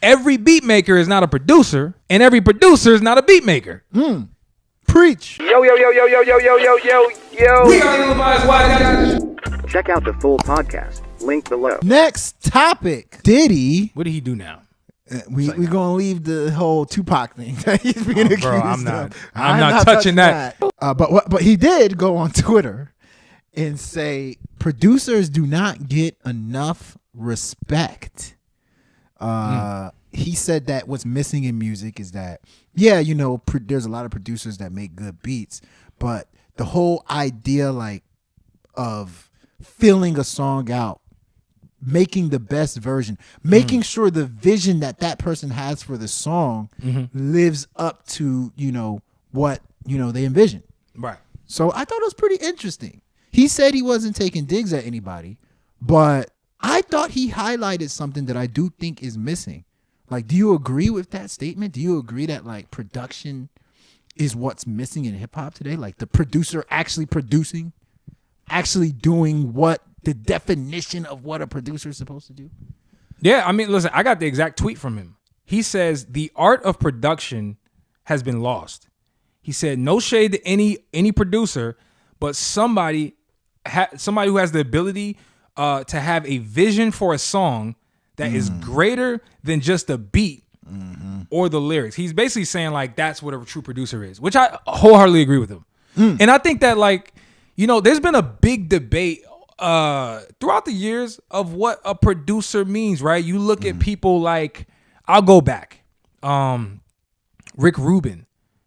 Every beat maker is not a producer, and every producer is not a beat maker. Preach. Yo. We are Levi's Wise. Check out the full podcast. Link below. Next topic. Diddy. What did he do now? We're going to leave the whole Tupac thing that he's being accused Bro, of. I'm not touching that. But he did go on Twitter and say producers do not get enough respect. He said that what's missing in music is that, there's a lot of producers that make good beats, but the whole idea of filling a song out, making the best version, making sure the vision that person has for the song lives up to, what, they envision. Right. So I thought it was pretty interesting. He said he wasn't taking digs at anybody, but I thought he highlighted something that I do think is missing. Do you agree with that statement? Do you agree that production is what's missing in hip hop today? The producer actually producing, actually doing what the definition of what a producer is supposed to do? Yeah, I mean, listen, I got the exact tweet from him. He says the art of production has been lost. He said, no shade to any producer, but somebody who has the ability to have a vision for a song that is greater than just the beat or the lyrics. He's basically saying that's what a true producer is, which I wholeheartedly agree with him. And I think that there's been a big debate throughout the years of what a producer means, right? You look at people I'll go back. Rick Rubin,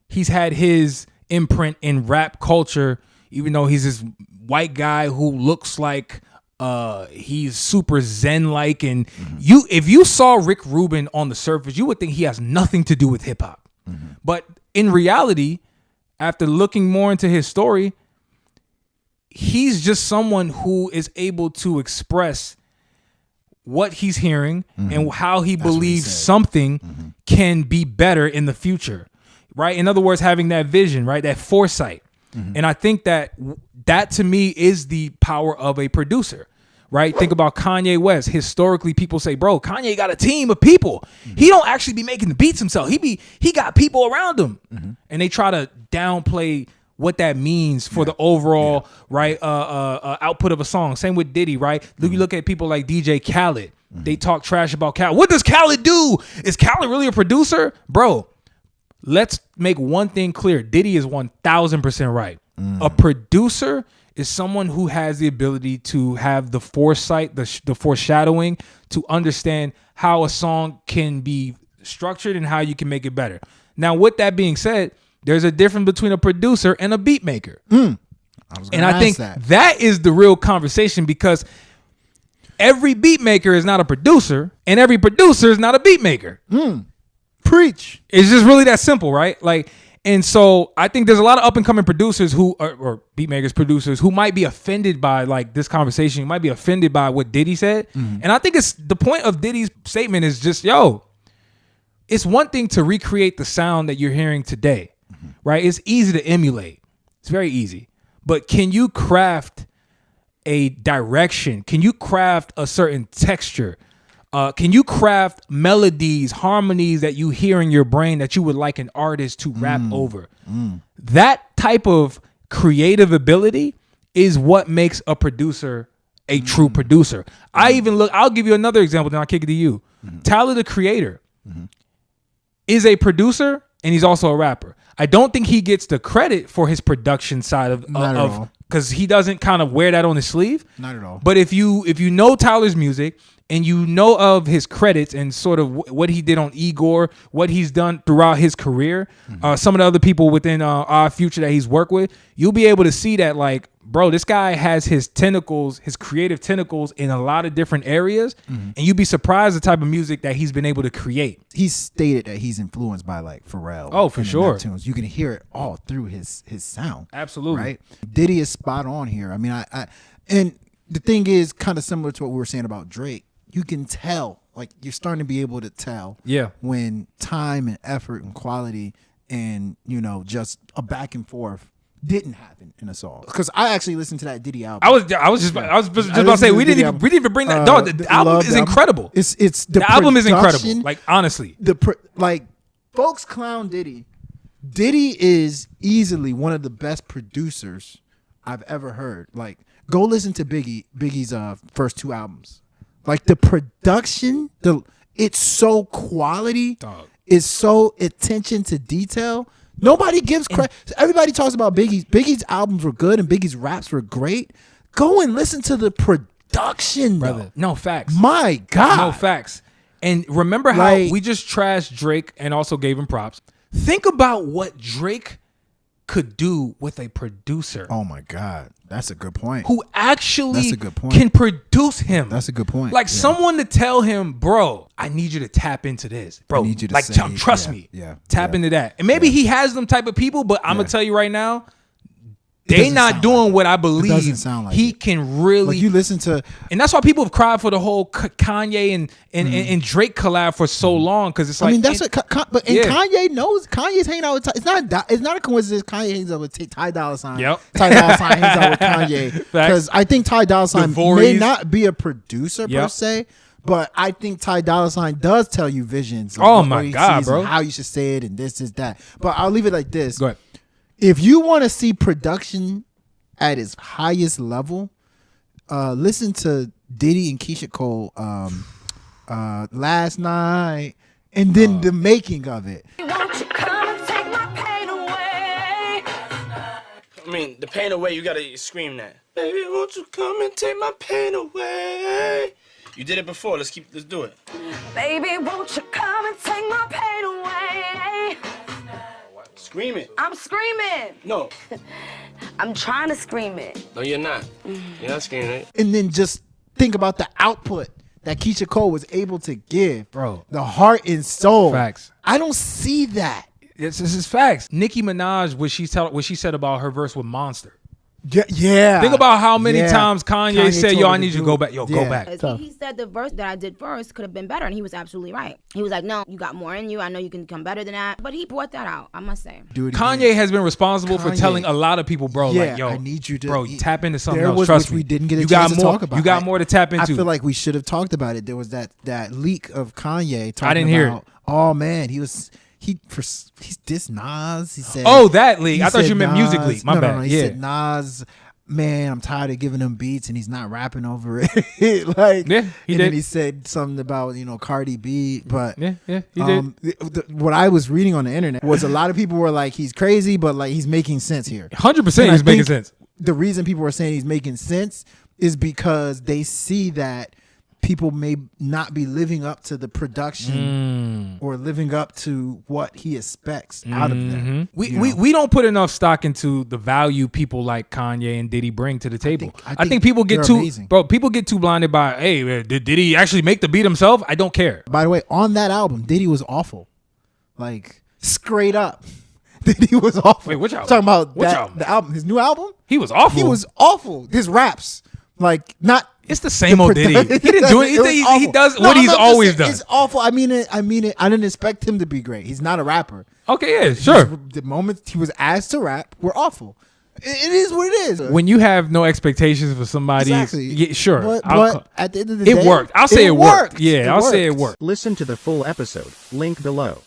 he's had his imprint in rap culture, even though he's this white guy who looks like he's super zen-like, and if you saw Rick Rubin on the surface, you would think he has nothing to do with hip-hop. But in reality, after looking more into his story, he's just someone who is able to express what he's hearing and how he believes something can be better in the future, right? In other words, having that vision, right? That foresight. And I think that to me is the power of a producer, right? Think about Kanye West. Historically, people say, bro, Kanye got a team of people. He don't actually be making the beats himself. He got people around him. And they try to downplay what that means for the overall right output of a song. Same with Diddy, right? You look at people like DJ Khaled. They talk trash about Khaled. What does Khaled do? Is Khaled really a producer? Bro, let's make one thing clear. Diddy is 1000% right. A producer is someone who has the ability to have the foresight, the foreshadowing, to understand how a song can be structured and how you can make it better. Now, with that being said, there's a difference between a producer and a beat maker. And I think that is the real conversation, because every beat maker is not a producer and every producer is not a beat maker. Preach. It's just really that simple, right? And so I think there's a lot of up and coming producers who or beat makers, producers who might be offended by this conversation, might be offended by what Diddy said. And I think it's the point of Diddy's statement is just, it's one thing to recreate the sound that you're hearing today. Right? It's easy to emulate. It's very easy. But can you craft a direction? Can you craft a certain texture? Can you craft melodies, harmonies that you hear in your brain that you would like an artist to rap over? That type of creative ability is what makes a producer a true producer. I'll give you another example, then I'll kick it to you. Tyler, the Creator, is a producer and he's also a rapper. I don't think he gets the credit for his production side of because he doesn't kind of wear that on his sleeve. Not at all. But if you know Tyler's music and you know of his credits and sort of what he did on Igor, what he's done throughout his career, some of the other people within our future that he's worked with, you'll be able to see that bro, this guy has his tentacles, his creative tentacles in a lot of different areas. And you'd be surprised the type of music that he's been able to create. He's stated that he's influenced by Pharrell. Oh, for sure. Neptunes. You can hear it all through his sound. Absolutely. Right? Diddy is spot on here. I mean, and the thing is kind of similar to what we were saying about Drake. You can tell, you're starting to be able to tell when time and effort and quality and, just a back and forth didn't happen in a song. Because I actually listened to that Diddy album. I was just about to say we didn't even bring that. Dog, the album is incredible. It's the album is incredible. Like honestly, like folks clown Diddy. Diddy is easily one of the best producers I've ever heard. Like, go listen to Biggie's first 2 albums. Like the production, it's so quality. Dog. It's so attention to detail. Nobody gives credit. Everybody talks about Biggie's. Biggie's albums were good and Biggie's raps were great. Go and listen to the production, brother. though. No facts. My God. No facts. And remember how we just trashed Drake and also gave him props. Think about what Drake could do with a producer. Oh my God. That's a good point. Who actually That's a good point. can produce him. That's a good point. Like someone to tell him, bro, I need you to tap into this. Bro, I need you to like say, trust me. Yeah. Tap into that. And maybe he has them type of people, but I'm gonna tell you right now, they doesn't not sound doing like what I It believe doesn't sound like he it. can really. Like you listen to, and that's why people have cried for the whole Kanye and Drake collab for so long, because it's like, I mean, that's what. But yeah. Kanye knows. Kanye's hanging out with. It's not a coincidence. Kanye hangs out with Ty Dolla $ign. Yep. Ty Dolla $ign hangs out with Kanye because I think Ty Dolla $ign may not be a producer per se, but I think Ty Dolla $ign does tell you visions. Of Oh my God, bro! How you should say it and this is that. But I'll leave it like this. Go ahead. If you want to see production at its highest level, listen to Diddy and Keisha Cole Last Night, and then the making of it. Won't you come and take my pain away? I mean, the pain away, you gotta scream that. Baby, won't you come and take my pain away? You did it before, let's do it. Baby, won't you come and take my pain away? Scream it. I'm screaming. No. I'm trying to scream it. No, you're not. You're not screaming it. And then just think about the output that Keisha Cole was able to give. Bro. The heart and soul. Facts. I don't see that. This is facts. Nicki Minaj, what she said about her verse with Monster. Yeah. Think about how many times Kanye said, "Yo, I need you to go back. Yo, go back." He said the verse that I did first could have been better, and he was absolutely right. He was like, "No, you got more in you. I know you can become better than that." But he brought that out, I must say. Kanye has been responsible for telling a lot of people, bro, like, "Yo, I need you to, bro, tap into something there else. was, Trust which me, we didn't get a you chance got to more. talk about. You got more to tap into." I feel like we should have talked about it. There was that leak of Kanye talking I didn't hear it. Oh man, he dissed Nas. He said, "Oh, that leak. I thought said you meant Nas, musically. My bad." No, he said Nas. Man, I'm tired of giving him beats and he's not rapping over it. Like, yeah, he did. Then he said something about Cardi B, but yeah, he did. What I was reading on the internet was a lot of people were like, he's crazy, but like he's making sense here. 100%, he's making sense. The reason people were saying he's making sense is because they see that people may not be living up to the production or living up to what he expects out of them. We don't put enough stock into the value people like Kanye and Diddy bring to the table. I think people get people get too blinded by, hey, did Diddy actually make the beat himself? I don't care. By the way, on that album, Diddy was awful. Like, straight up. Diddy was awful. Wait, which album? Talking about which album? The album, his new album? He was awful. He was awful. His raps, like, not. It's the same old Diddy. He didn't do it. He does what he's always done. It's awful. I mean it. I didn't expect him to be great. He's not a rapper. Okay, yeah, sure. The moments he was asked to rap were awful. It is what it is. When you have no expectations for somebody, yeah, sure. But at the end of the day, it worked. I'll say it worked. Yeah, I'll say it worked. Listen to the full episode. Link below.